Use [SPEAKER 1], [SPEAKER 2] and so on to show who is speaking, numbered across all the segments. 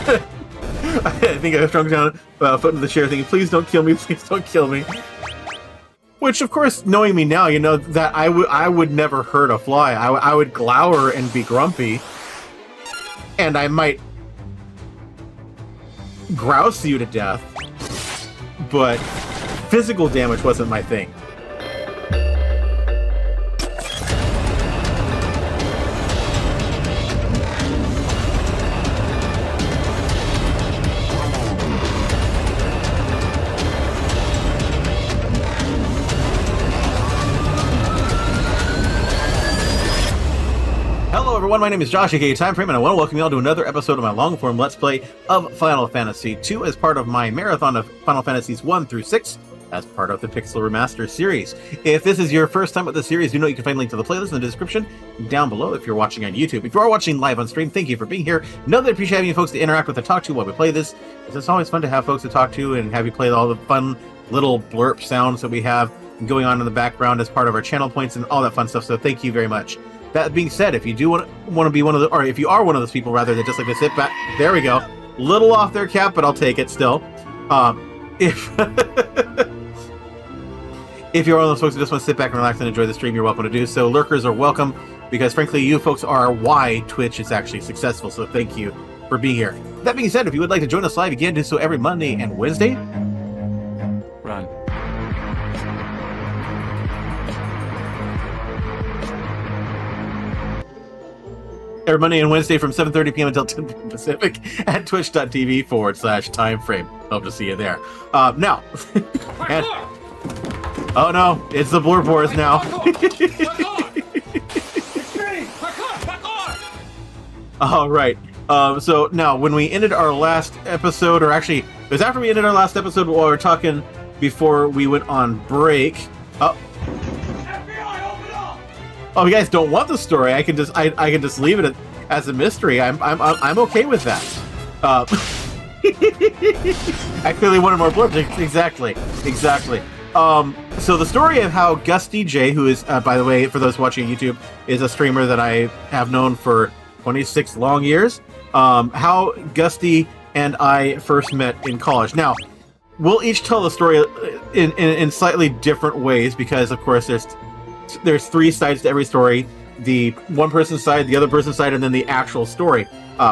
[SPEAKER 1] I think I shrunk down foot into the chair thinking, please don't kill me, please don't kill me. Which, of course, knowing me now, you know that I would never hurt a fly. I would glower and be grumpy. And I might grouse you to death. But physical damage wasn't my thing. Hello everyone, my name is Josh, aka Thymefraym, and I want to welcome you all to another episode of my long-form Let's Play of Final Fantasy II as part of my marathon of Final Fantasies 1 through 6 as part of the Pixel Remaster series. If this is your first time with the series, you know you can find a link to the playlist in the description down below if you're watching on YouTube. If you are watching live on stream, thank you for being here. Know that I appreciate having you folks to interact with and talk to while we play this. It's always fun to have folks to talk to and have you play all the fun little blurp sounds that we have going on in the background as part of our channel points and all that fun stuff, so thank you very much. That being said, if you do want to be one of the, or if you are one of those people rather that just like to sit back, there we go, little off their cap, but I'll take it still. If if you're one of those folks who just want to sit back and relax and enjoy the stream, you're welcome to do so. Lurkers are welcome because frankly, you folks are why Twitch is actually successful. So thank you for being here. That being said, if you would like to join us live, you can do so every Monday and Wednesday.
[SPEAKER 2] Run.
[SPEAKER 1] Every Monday and Wednesday from 7:30 p.m. until 10 p.m. Pacific at twitch.tv/Thymefraym. Hope to see you there. Now, and, oh no, it's the Blurb Wars now. All right. So now, when we ended our last episode, or actually, it was after we ended our last episode while we were talking before we went on break. Oh, you guys don't want the story? I can just leave it as a mystery. I'm okay with that. I clearly wanted more blurbs. Exactly. So the story of how Gusty J, who is, by the way, for those watching YouTube, is a streamer that I have known for 26 long years. How Gusty and I first met in college. Now, we'll each tell the story in slightly different ways because, of course, there's three sides to every story: the one person's side, the other person's side, and then the actual story.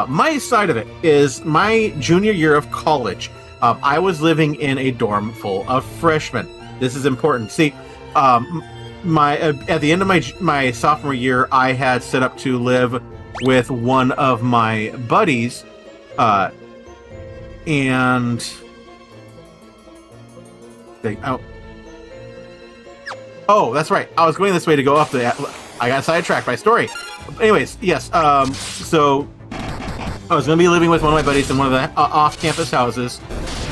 [SPEAKER 1] My side of it is my junior year of college. I was living in a dorm full of freshmen. This is important. See, at the end of my sophomore year, I had set up to live with one of my buddies, and oh, that's right. I was going this way to go up the. I got sidetracked by story. Anyways, yes. So I was going to be living with one of my buddies in one of the off-campus houses,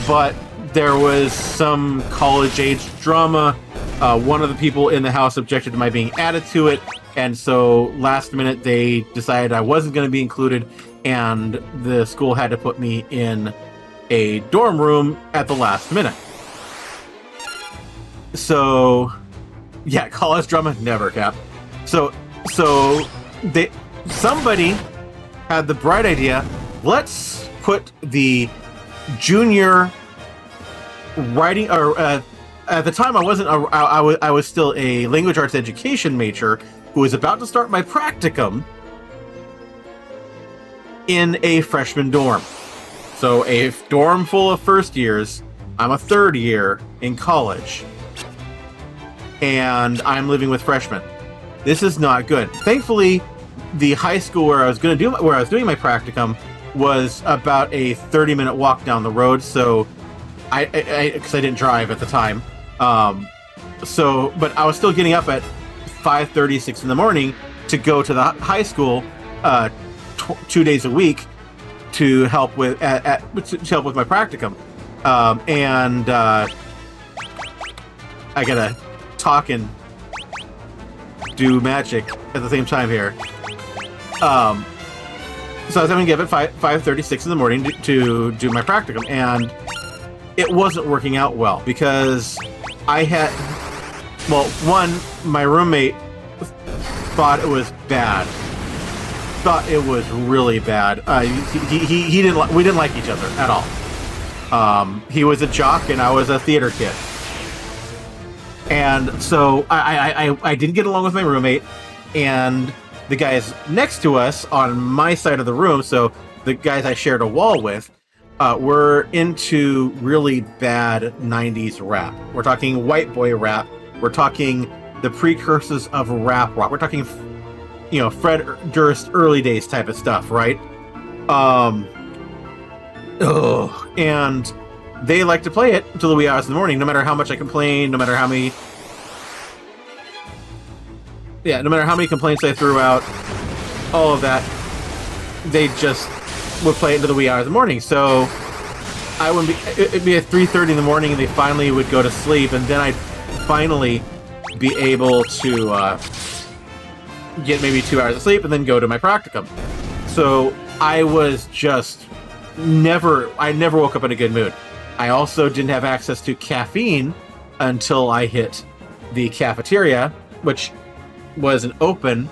[SPEAKER 1] but there was some college-age drama. One of the people in the house objected to my being added to it, and so last minute they decided I wasn't going to be included, and the school had to put me in a dorm room at the last minute. So. Yeah, college drama, never, Cap. So somebody had the bright idea, let's put the junior writing, or at the time I wasn't, I was still a language arts education major who was about to start my practicum in a freshman dorm. So a dorm full of first years, I'm a third year in college. And I'm living with freshmen. This is not good. Thankfully, the high school where I was doing my practicum was about a 30-minute walk down the road. So, because I didn't drive at the time, but I was still getting up at 5:30, 6 in the morning to go to the high school 2 days a week to help with my practicum, and I gotta talk and do magic at the same time here. So I was having to get up at 5:36 in the morning to do my practicum, and it wasn't working out well because I had, well, one, my roommate thought it was bad. thought it was really bad. He didn't. We didn't like each other at all. He was a jock and I was a theater kid, and so I didn't get along with my roommate, and the guys next to us on my side of the room. So the guys I shared a wall with. We're into really bad 90s rap. We're talking white boy rap. We're talking the precursors of rap rock. We're talking, Fred Durst early days type of stuff, right? And they like to play it until the wee hours in the morning, no matter how much I complain, no matter how many complaints I threw out, all of that, they just would play it into the wee hours of the morning. So it'd be at 3:30 in the morning, and they finally would go to sleep, and then I'd finally be able to get maybe 2 hours of sleep, and then go to my practicum. So I was just I never woke up in a good mood. I also didn't have access to caffeine until I hit the cafeteria, which wasn't open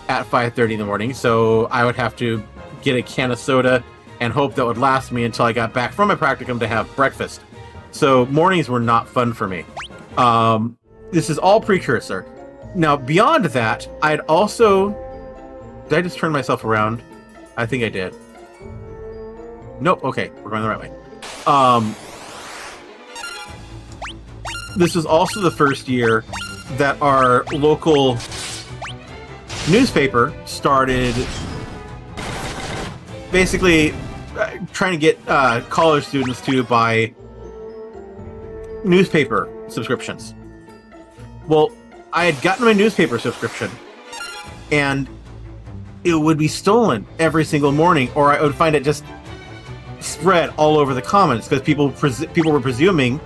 [SPEAKER 1] at 5:30 in the morning. So I would have to get a can of soda and hope that would last me until I got back from my practicum to have breakfast. So mornings were not fun for me. This is all precursor. Now, beyond that, I'd also... Did I just turn myself around? I think I did. Nope, okay, we're going the right way. This was also the first year that our local newspaper started basically trying to get college students to buy newspaper subscriptions. Well, I had gotten my newspaper subscription, and it would be stolen every single morning, or I would find it just spread all over the comments because people were presuming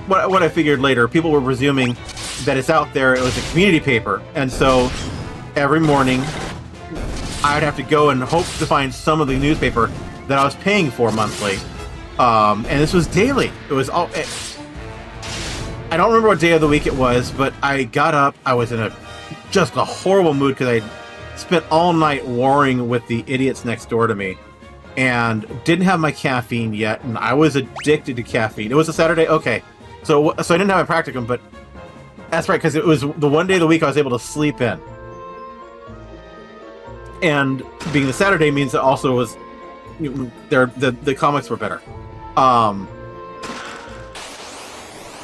[SPEAKER 1] what I figured later. People were presuming that it's out there. It was a community paper, and so every morning I would have to go and hope to find some of the newspaper that I was paying for monthly. And this was daily. It was all... I don't remember what day of the week it was, but I got up. I was in just a horrible mood because I spent all night warring with the idiots next door to me and didn't have my caffeine yet, and I was addicted to caffeine. It was a Saturday? Okay. So I didn't have my practicum, but that's right, because it was the one day of the week I was able to sleep in. And being the Saturday means it also was... the comics were better.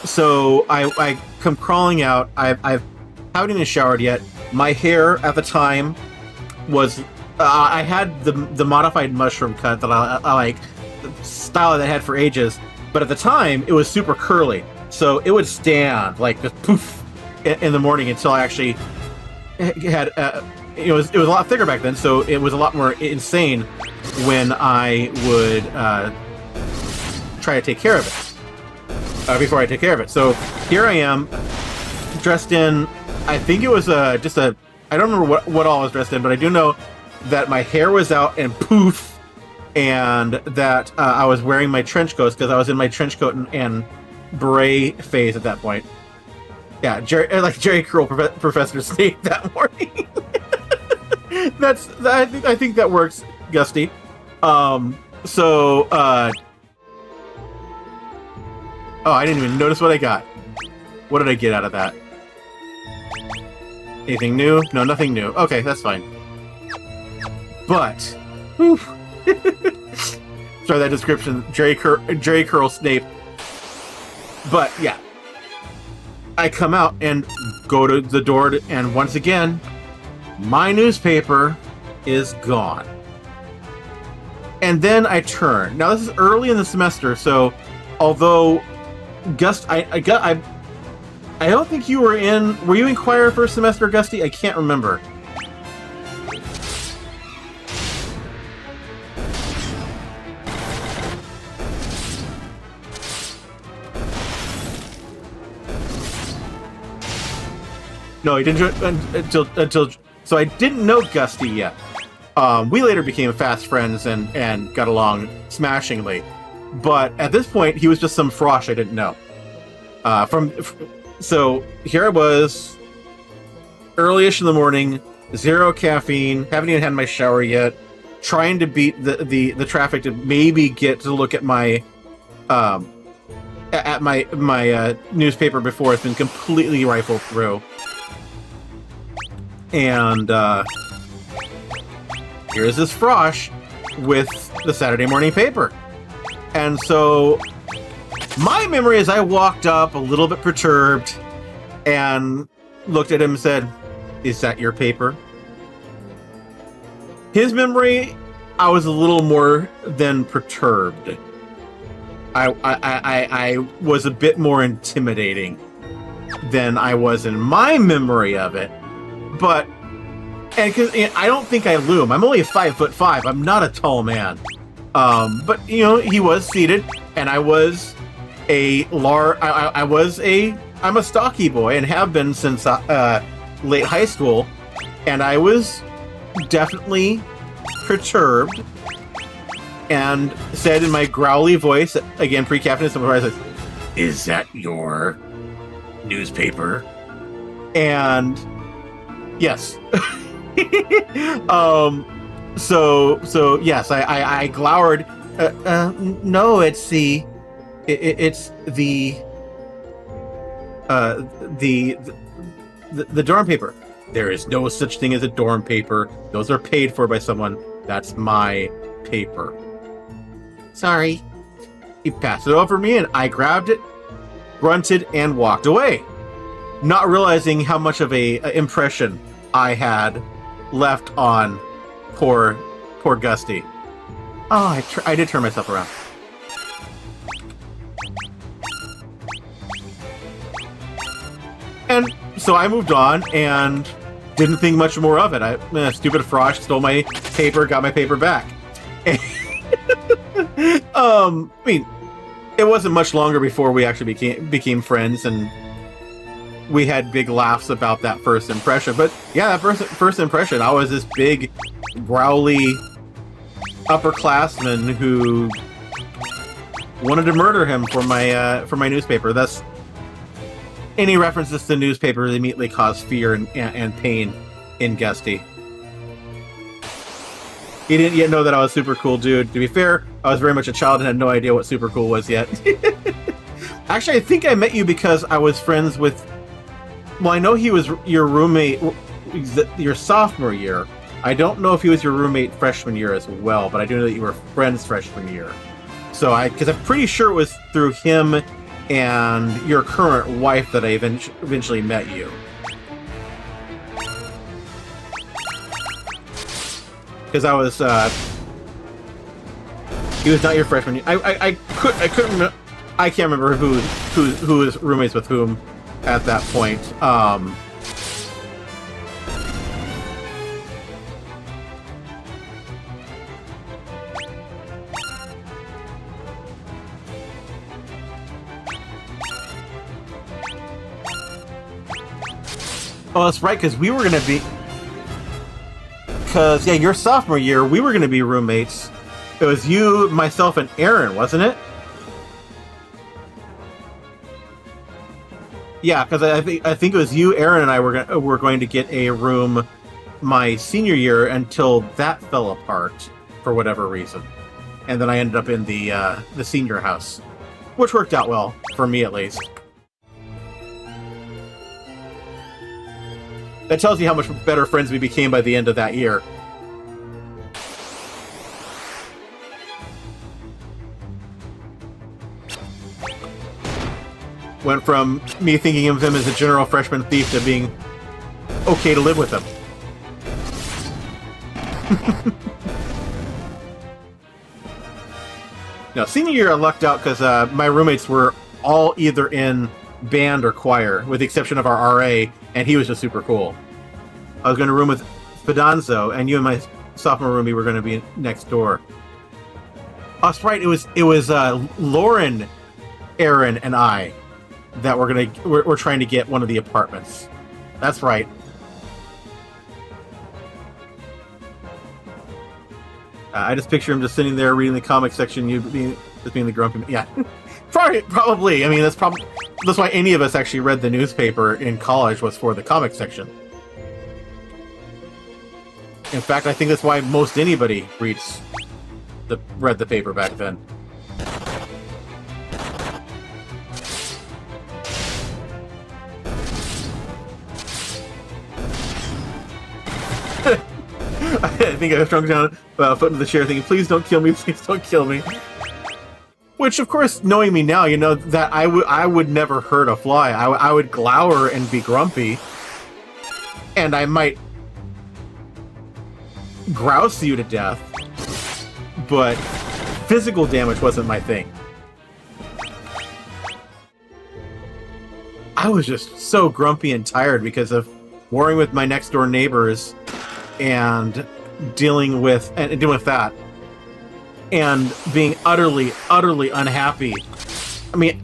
[SPEAKER 1] So I come crawling out. I haven't even showered yet. My hair at the time was I had the modified mushroom cut that I like, the style that I had for ages. But at the time, it was super curly, so it would stand like just poof in the morning until I actually had. It was a lot thicker back then, so it was a lot more insane when I would try to take care of it. Before I take care of it. So here I am, dressed in, I think it was just a, I don't remember what all I was dressed in, but I do know that my hair was out and poof, and that I was wearing my trench coats because I was in my trench coat and beret phase at that point. Yeah, Jerry Curl, Professor Snape that morning. I think that works, Gusty. Oh, I didn't even notice what I got. What did I get out of that? Anything new? No, nothing new. Okay, that's fine. But, whew. Sorry, that description, Jerry Curl Snape. But, yeah. I come out and go to the door, and once again, my newspaper is gone. And then I turn. Now, this is early in the semester, so although... Gust, I don't think you were in... Were you in choir first semester, Gusty? I can't remember. No, he didn't until... So I didn't know Gusty yet. We later became fast friends and got along smashingly. But at this point, he was just some frosh I didn't know. So here I was, early-ish in the morning, zero caffeine, haven't even had my shower yet, trying to beat the traffic to maybe get to look at my newspaper before it's been completely rifled through. And here's this Frosh with the Saturday morning paper. And so my memory is I walked up a little bit perturbed and looked at him and said, "Is that your paper?" His memory, I was a little more than perturbed. I was a bit more intimidating than I was in my memory of it. But, and because I don't think I loom. I'm only 5'5". I'm not a tall man. But you know, he was seated, and I was I'm a stocky boy and have been since late high school, and I was definitely perturbed and said in my growly voice, again pre-caffeinated, "Is that your newspaper?" And yes. So yes, I glowered. No, it's the dorm paper. There is no such thing as a dorm paper. Those are paid for by someone. That's my paper. Sorry. He passed it over me, and I grabbed it, grunted, and walked away, not realizing how much of a impression I had left on poor Gusty. Oh, I did turn myself around. And so I moved on and didn't think much more of it. Stupid Frosh stole my paper, got my paper back. I mean, it wasn't much longer before we actually became friends, and we had big laughs about that first impression. But yeah, that first impression, I was this big, growly upperclassman who wanted to murder him for my newspaper. Thus, any references to newspapers immediately caused fear and pain in Gusty. He didn't yet know that I was super cool, dude. To be fair, I was very much a child and had no idea what super cool was yet. Actually, I think I met you because I was friends with... Well, I know he was your roommate your sophomore year. I don't know if he was your roommate freshman year as well, but I do know that you were friends freshman year. So because I'm pretty sure it was through him and your current wife that I eventually met you. Because I was, he was not your freshman year. I couldn't remember, I can't remember who was roommates with whom at that point. Oh, that's right, because we were going to be... Because, yeah, your sophomore year, we were going to be roommates. It was you, myself, and Aaron, wasn't it? Yeah, because I think it was you, Aaron, and I were going to get a room my senior year until that fell apart for whatever reason. And then I ended up in the senior house, which worked out well, for me at least. That tells you how much better friends we became by the end of that year. Went from me thinking of him as a general freshman thief to being okay to live with him. Now, senior year I lucked out because my roommates were all either in band or choir, with the exception of our RA, and he was just super cool. I was going to room with Fidanzo, and you and my sophomore roomie were going to be next door. Oh, that's right. It was Lauren, Aaron, and I that we're trying to get one of the apartments. That's right. I just picture him just sitting there reading the comic section. You being the grumpy. Yeah, probably. I mean, that's why any of us actually read the newspaper in college, was for the comic section. In fact, I think that's why most anybody read the paper back then. I think I shrunk down foot into the chair thinking, please don't kill me, please don't kill me. Which, of course, knowing me now, you know that I would never hurt a fly. I would glower and be grumpy. And I might grouse you to death. But physical damage wasn't my thing. I was just so grumpy and tired because of warring with my next door neighbors and dealing with that, and being utterly unhappy. I mean,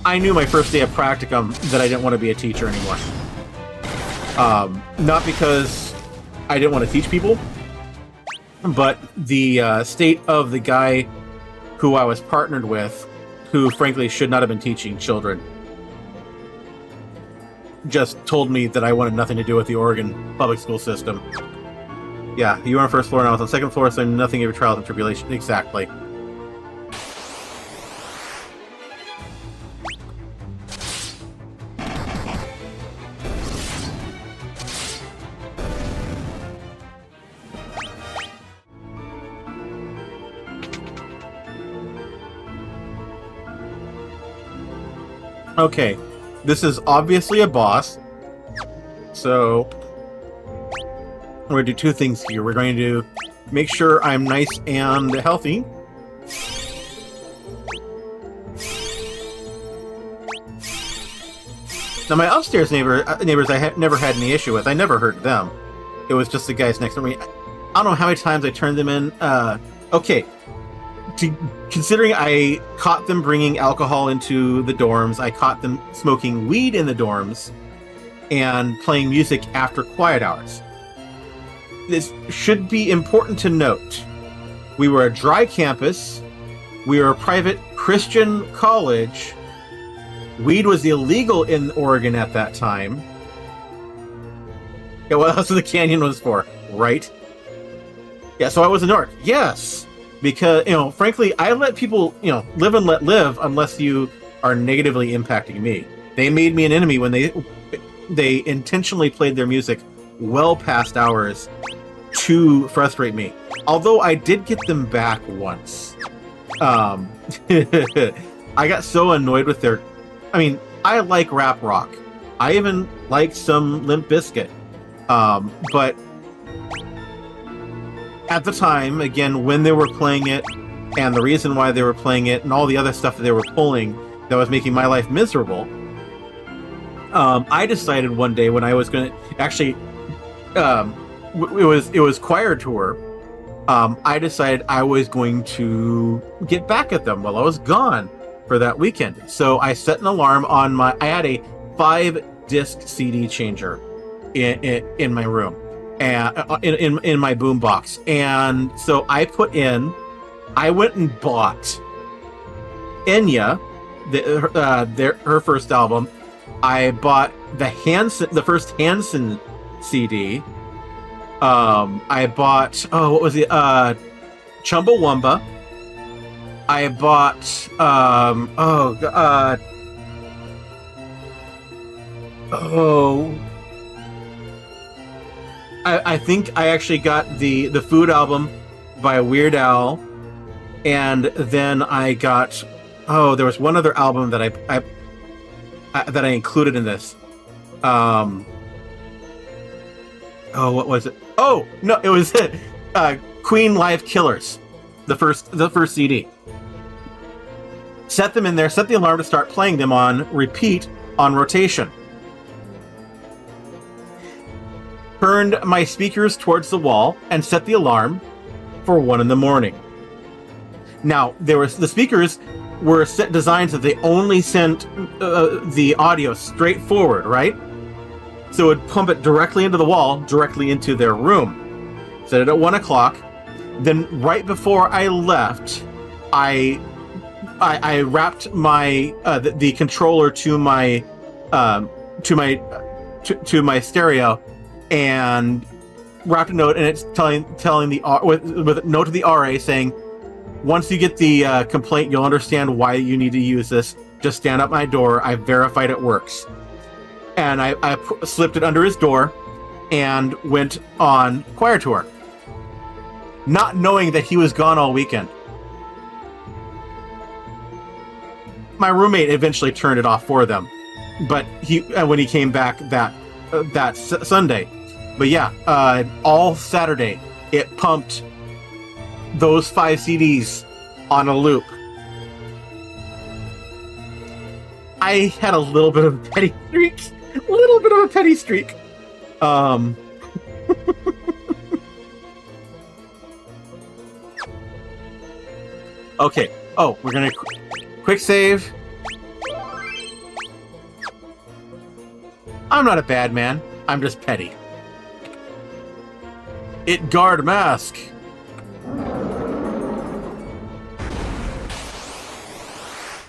[SPEAKER 1] I knew my first day of practicum that I didn't want to be a teacher anymore. Not because I didn't want to teach people, but the state of the guy who I was partnered with, who frankly should not have been teaching children, just told me that I wanted nothing to do with the Oregon public school system. Yeah, you were on the first floor and I was on the second floor, so nothing of your trials and tribulation. Exactly. Okay, this is obviously a boss, so we're going to do two things here. We're going to make sure I'm nice and healthy. Now, my upstairs neighbors I never had any issue with. I never hurt them. It was just the guys next to me. I don't know how many times I turned them in. Okay. Considering I caught them bringing alcohol into the dorms, I caught them smoking weed in the dorms, and playing music after quiet hours. This should be important to note. We were a dry campus. We were a private Christian college. Weed was illegal in Oregon at that time. Yeah, what else the canyon was for, right? Yeah, so I was an orc. Yes! Because, frankly, I let people, live and let live unless you are negatively impacting me. They made me an enemy when they intentionally played their music well past hours to frustrate me. Although I did get them back once. I got so annoyed with their... I mean, I like rap rock. I even like some Limp Bizkit. But at the time, again, when they were playing it, and the reason why they were playing it, and all the other stuff that they were pulling that was making my life miserable, I decided one day when I was going to... Actually, it was choir tour. I decided I was going to get back at them while I was gone for that weekend. So I set an alarm on my... I had a 5-disc CD changer in my room. In my boombox, and so I went and bought Enya, her first album. I bought the first Hanson CD. I bought Chumbawamba. I bought I think I actually got the Food album by Weird Al, and then I got there was one other album that I included in this. What was it? Oh no, it was Queen Live Killers, the first CD. Set them in there. Set the alarm to start playing them on repeat on rotation. Turned my speakers towards the wall and set the alarm for 1 a.m. Now, the speakers were set designs that they only sent the audio straight forward, right? So it would pump it directly into the wall, directly into their room. Set it at 1 o'clock. Then right before I left, I wrapped my the controller to my stereo, and wrapped a note, and it's telling with a note to the RA saying, once you get the complaint, you'll understand why you need to use this. Just stand at my door. I verified it works. And I slipped it under his door and went on choir tour, not knowing that he was gone all weekend. My roommate eventually turned it off for them, but when he came back that Sunday. But yeah, all Saturday it pumped those 5 CDs on a loop. I had a little bit of a petty streak. Okay. Oh, we're gonna quick save. I'm not a bad man. I'm just petty. It guard mask.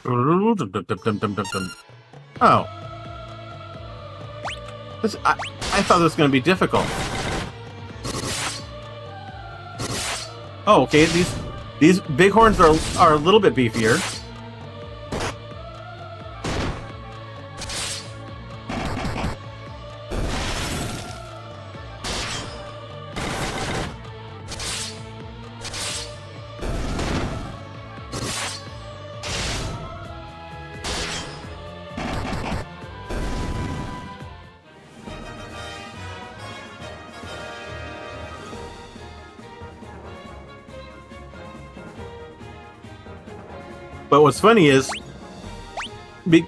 [SPEAKER 1] Oh. I thought this was going to be difficult. Oh, okay. These bighorns are a little bit beefier. But what's funny is, yeah,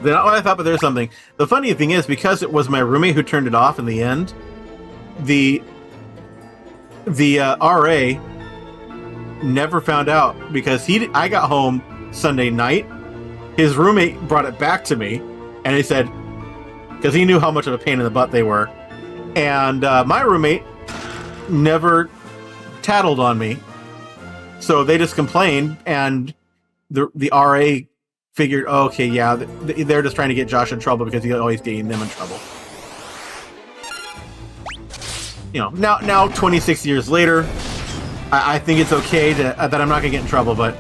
[SPEAKER 1] I thought, but there's something. The funny thing is, because it was my roommate who turned it off in the end, the RA never found out because I got home Sunday night. His roommate brought it back to me, and he said, because he knew how much of a pain in the butt they were, and my roommate never tattled on me. So they just complained, and the RA figured, oh, okay, yeah, they're just trying to get Josh in trouble because he's always getting them in trouble. You know, now 26 years later, I think it's okay that I'm not gonna get in trouble, but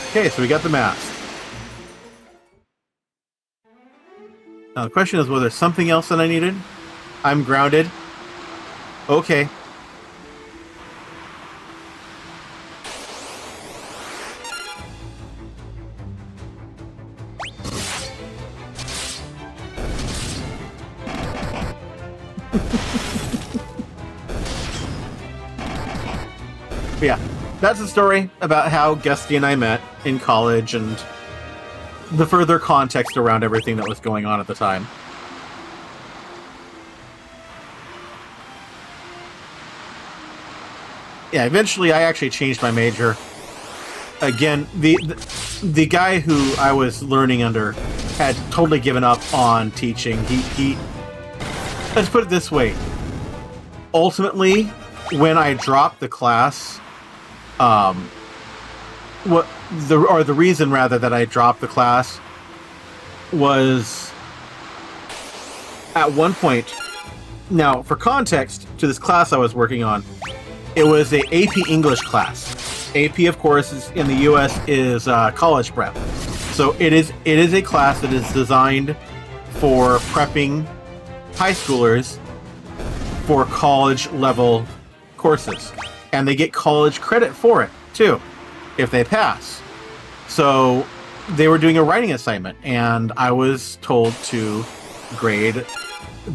[SPEAKER 1] okay, so we got the mask. Now the question is, was there something else that I needed? I'm grounded. Okay. Yeah, that's the story about how Gusty and I met in college and the further context around everything that was going on at the time. Yeah, eventually I actually changed my major. Again, the guy who I was learning under had totally given up on teaching. He let's put it this way. Ultimately, when I dropped the class, the reason rather that I dropped the class was at one point. Now, for context to this class I was working on, it was a AP English class. AP, of course, in the U.S. is college prep. So it is a class that is designed for prepping high schoolers for college level courses, and they get college credit for it too if they pass. So they were doing a writing assignment, and I was told to grade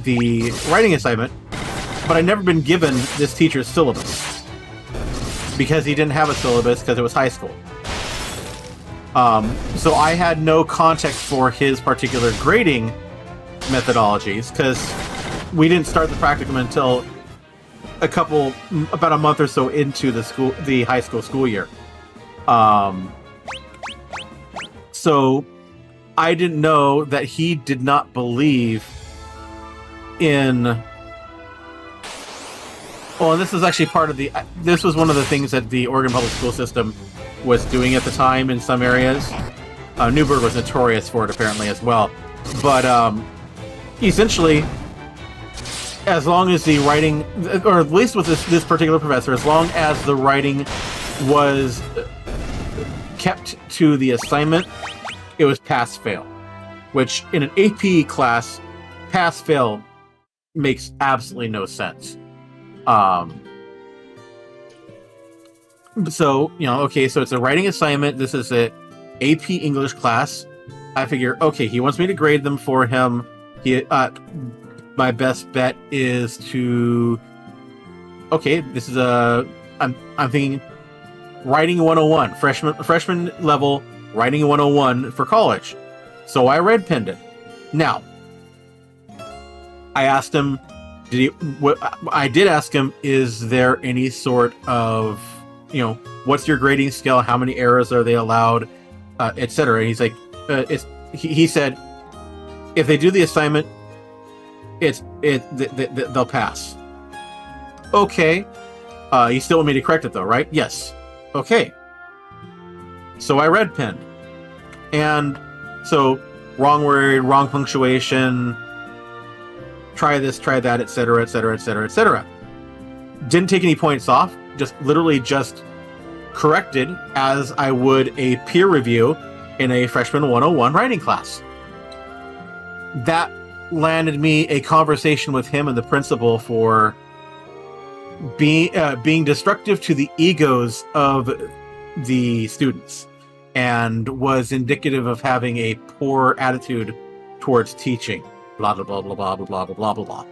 [SPEAKER 1] the writing assignment, but I'd never been given this teacher's syllabus because he didn't have a syllabus because it was high school. So I had no context for his particular grading methodologies because we didn't start the practicum until about a month or so into the high school year. So I didn't know that he did not believe in. Well, and this is actually part of this was one of the things that the Oregon public school system was doing at the time in some areas, Newberg was notorious for it apparently as well. But essentially, as long as the writing, or at least with this particular professor, as long as the writing was kept to the assignment, it was pass-fail. Which, in an AP class, pass-fail makes absolutely no sense. So, okay, so it's a writing assignment. This is a AP English class. I figure, okay, he wants me to grade them for him. My best bet is to... Okay, this is I'm thinking writing 101, freshman level writing 101 for college. So I red penned it. Now, I asked him, I did ask him, is there any sort of, what's your grading scale? How many errors are they allowed? Etc. And he's like, he said, if they do the assignment, they'll pass. Okay. You still want me to correct it though, right? Yes. Okay. So I red penned. And so wrong word, wrong punctuation, try this, try that, etc., etc., etc., etc. Didn't take any points off, literally just corrected as I would a peer review in a freshman 101 writing class. That landed me a conversation with him and the principal for being destructive to the egos of the students, and was indicative of having a poor attitude towards teaching. Blah, blah, blah, blah, blah, blah, blah, blah, blah, blah.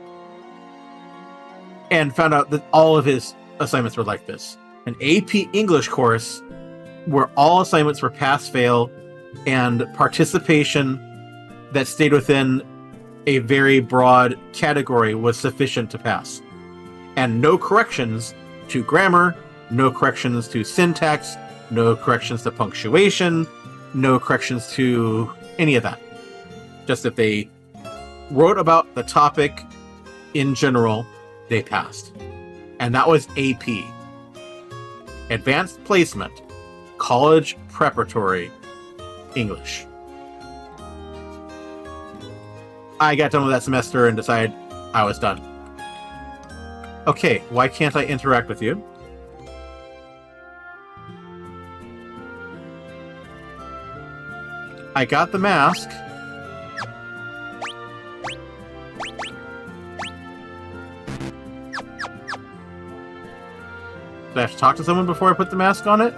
[SPEAKER 1] And found out that all of his assignments were like this. An AP English course where all assignments were pass-fail and participation that stayed within a very broad category was sufficient to pass. And no corrections to grammar, no corrections to syntax, no corrections to punctuation, no corrections to any of that. Just if they wrote about the topic in general, they passed. And that was AP. Advanced Placement, College Preparatory English. I got done with that semester and decided I was done. Okay, why can't I interact with you? I got the mask. Did I have to talk to someone before I put the mask on it?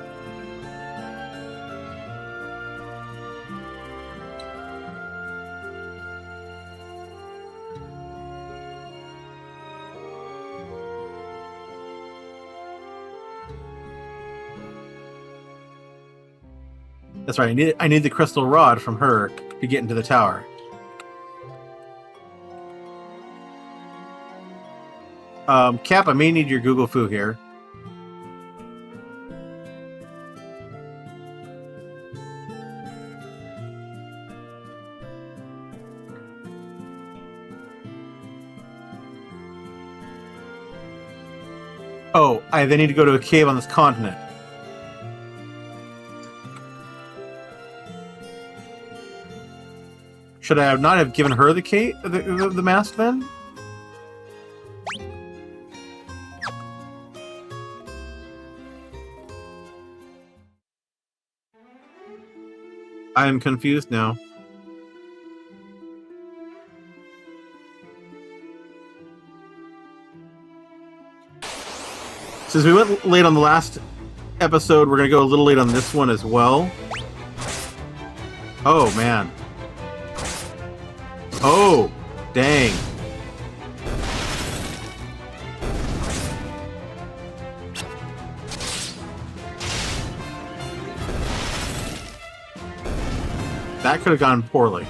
[SPEAKER 1] That's right, I need the crystal rod from her to get into the tower. Cap, I may need your Google Foo here. Oh, I then need to go to a cave on this continent. Should I not have given her the mask then? I am confused now. Since we went late on the last episode, we're going to go a little late on this one as well. Oh, man. Oh, dang. That could have gone poorly.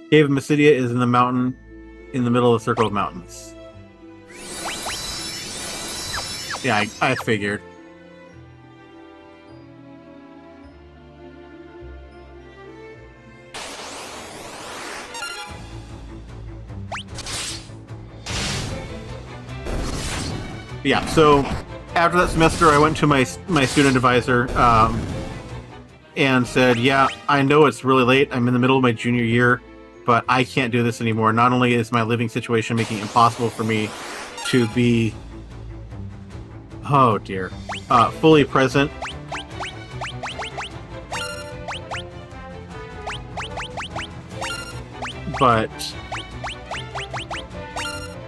[SPEAKER 1] Cave of Mysidia is in the mountain, in the middle of the circle of mountains. Yeah, I figured. Yeah, so after that semester, I went to my student advisor and said, yeah, I know it's really late. I'm in the middle of my junior year, but I can't do this anymore. Not only is my living situation making it impossible for me to be, oh dear, fully present. But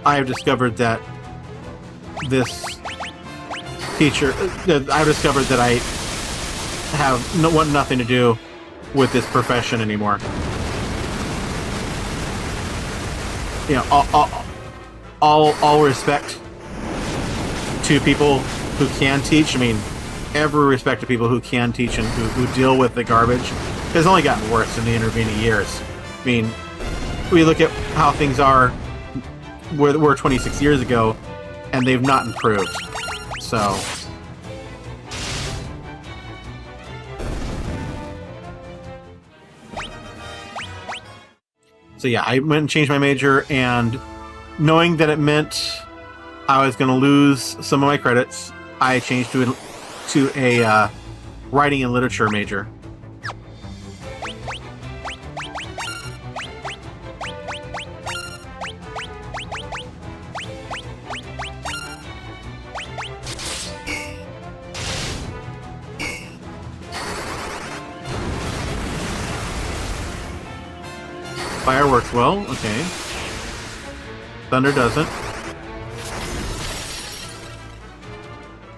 [SPEAKER 1] I have discovered that this teacher, I've discovered that I have want nothing to do with this profession anymore. You know, all respect to people who can teach. I mean, every respect to people who can teach and who deal with the garbage. It's only gotten worse in the intervening years. I mean, we look at how things are where were 26 years ago, and they've not improved. So yeah, I went and changed my major, and knowing that it meant I was going to lose some of my credits, I changed to a writing and literature major. Fire works well, okay. Thunder doesn't.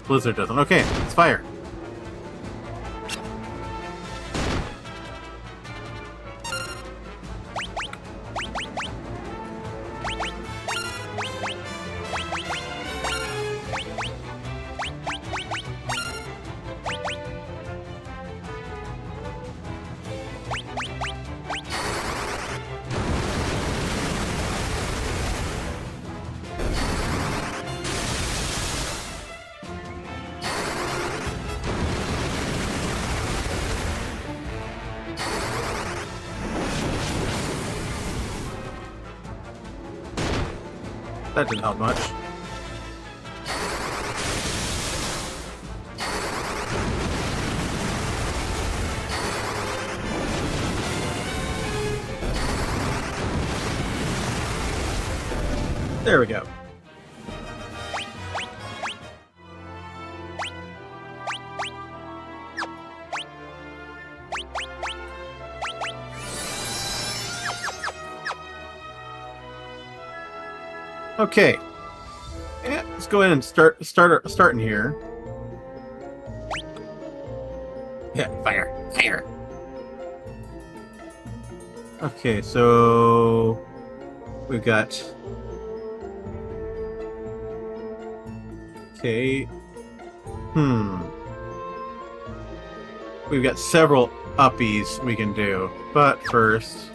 [SPEAKER 1] Blizzard doesn't. Okay, it's fire. That didn't help much. There we go. Okay. Yeah, let's go ahead and starting here. Yeah, fire. Okay, so we've got. Okay. We've got several uppies we can do, but first.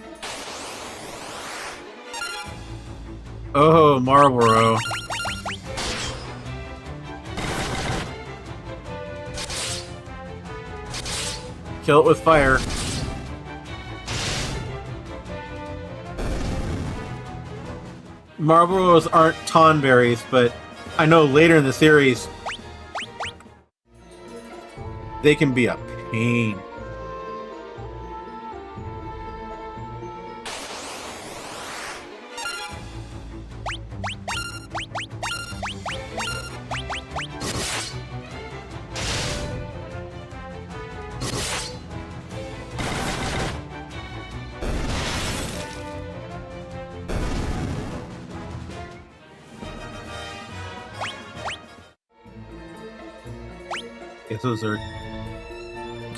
[SPEAKER 1] Oh, Marlboro. Kill it with fire. Marlboros aren't tonberries, but I know later in the series they can be a pain.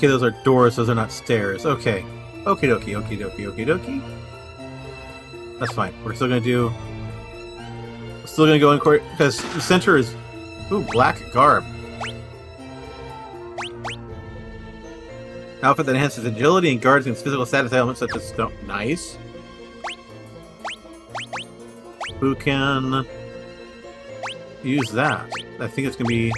[SPEAKER 1] Those are doors, those are not stairs. Okay. Okie dokie. That's fine. We're still gonna go in court because the center is black garb. Outfit that enhances agility and guards against physical status elements such as stone. Nice. Who can use that? I think it's gonna be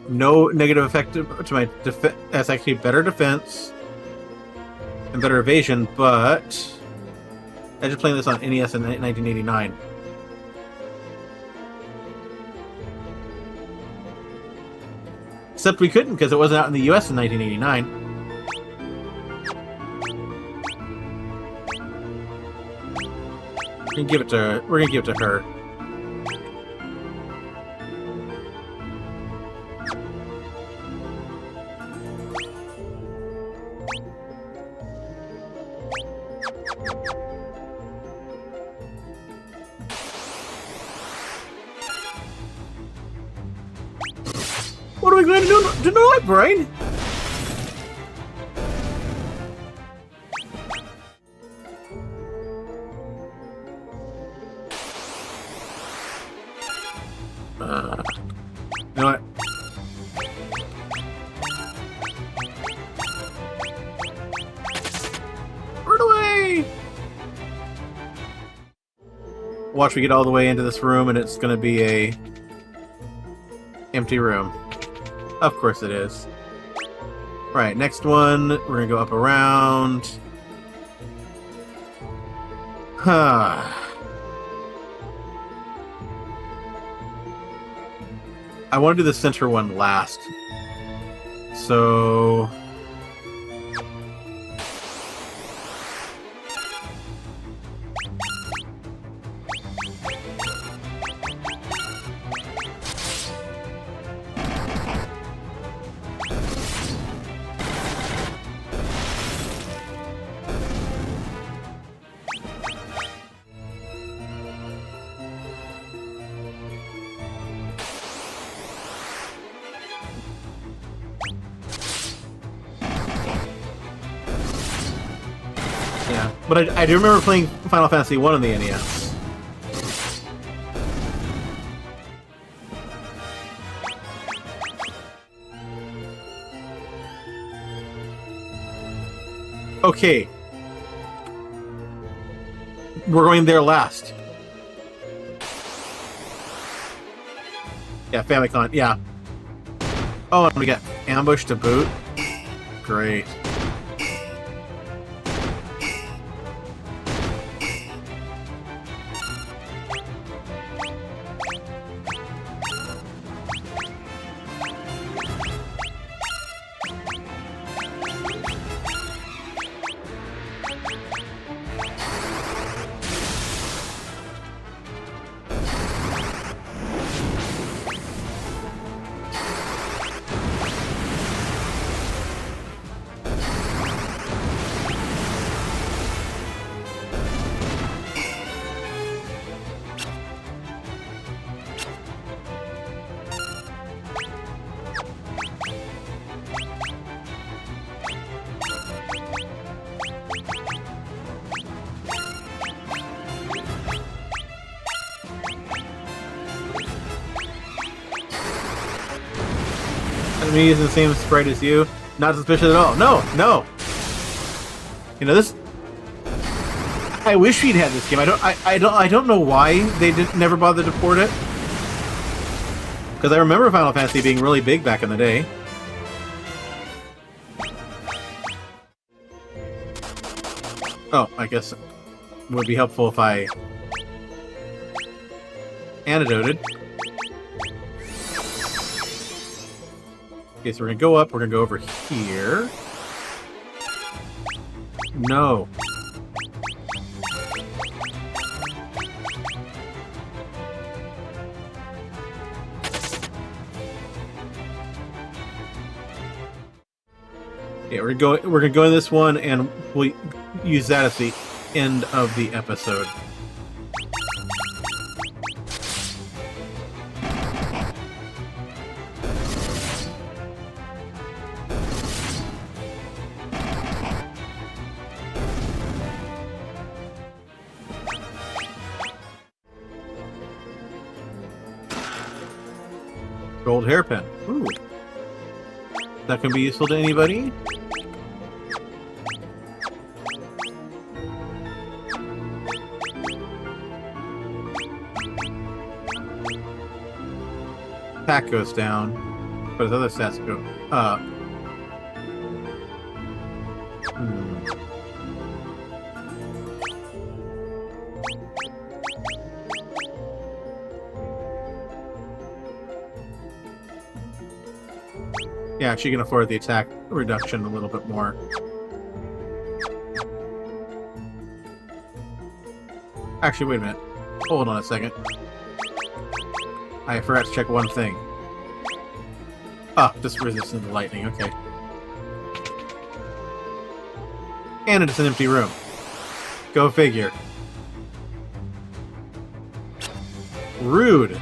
[SPEAKER 1] no negative effect to my defense. That's actually better defense and better evasion, but I was just playing this on NES in 1989. Except we couldn't because it wasn't out in the US in 1989. We're gonna give it to her. What are we going to do tonight, Brain? You know what? Run away! Watch me get all the way into this room, and it's going to be a empty room. Of course it is. Right, next one. We're going to go up around. Huh. I want to do the center one last. So... yeah, but I do remember playing Final Fantasy 1 on the NES. Okay. We're going there last. Yeah, Famicom, yeah. Oh, and we got ambush to boot. Great. Me using the same sprite as you. Not suspicious at all. No, no. You know this. I wish we'd had this game. I don't know why they never bothered to port it. Because I remember Final Fantasy being really big back in the day. Oh, I guess it would be helpful if I antidoted. Okay, so we're gonna go up, we're gonna go over here. No. Yeah, we're gonna go in this one and we'll use that as the end of the episode. Gold hairpin. Ooh. That can be useful to anybody. Attack goes down, but his other stats go up. Yeah, she can afford the attack reduction a little bit more. Actually, wait a minute. Hold on a second. I forgot to check one thing. Ah, just resistant to lightning, okay. And it's an empty room. Go figure. Rude.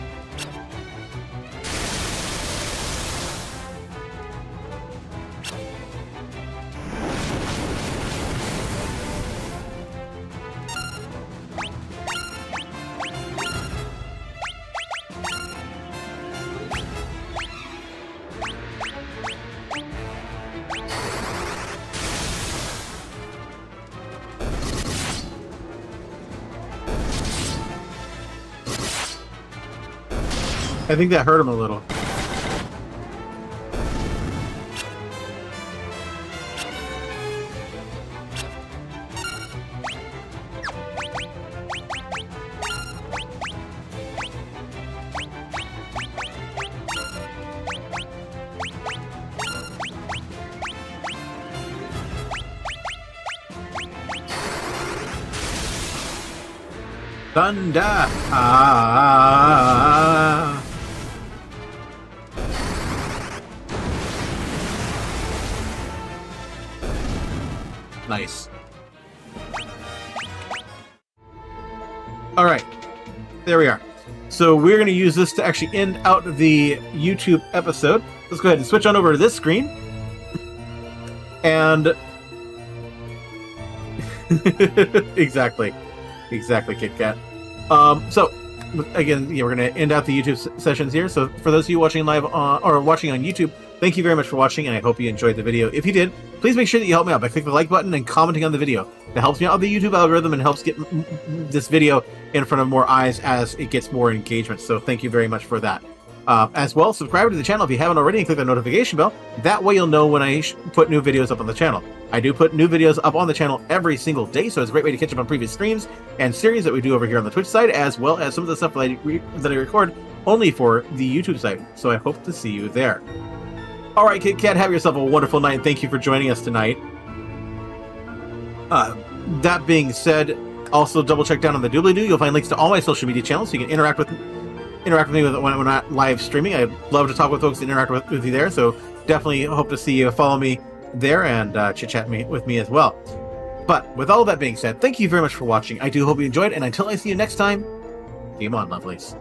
[SPEAKER 1] I think that hurt him a little. Thunder! Ah! Nice. Alright. There we are. So we're going to use this to actually end out the YouTube episode. Let's go ahead and switch on over to this screen. And... Exactly. Exactly, Kit Kat. So, again, we're going to end out the YouTube sessions here. So for those of you watching live or watching on YouTube, thank you very much for watching, and I hope you enjoyed the video. If you did, please make sure that you help me out by clicking the like button and commenting on the video. That helps me out with the YouTube algorithm and helps get this video in front of more eyes as it gets more engagement. So thank you very much for that. As well, subscribe to the channel if you haven't already and click the notification bell. That way you'll know when I put new videos up on the channel. I do put new videos up on the channel every single day, so it's a great way to catch up on previous streams and series that we do over here on the Twitch side, as well as some of the stuff that I record only for the YouTube side. So I hope to see you there. Alright, Kit Kat, have yourself a wonderful night, and thank you for joining us tonight. That being said, also double check down on the doobly-doo. You'll find links to all my social media channels, so you can interact with me when I'm not live streaming. I'd love to talk with folks and interact with you there, so definitely hope to see you follow me there and chit-chat with me as well. But with all that being said, thank you very much for watching. I do hope you enjoyed, and until I see you next time, game on, lovelies.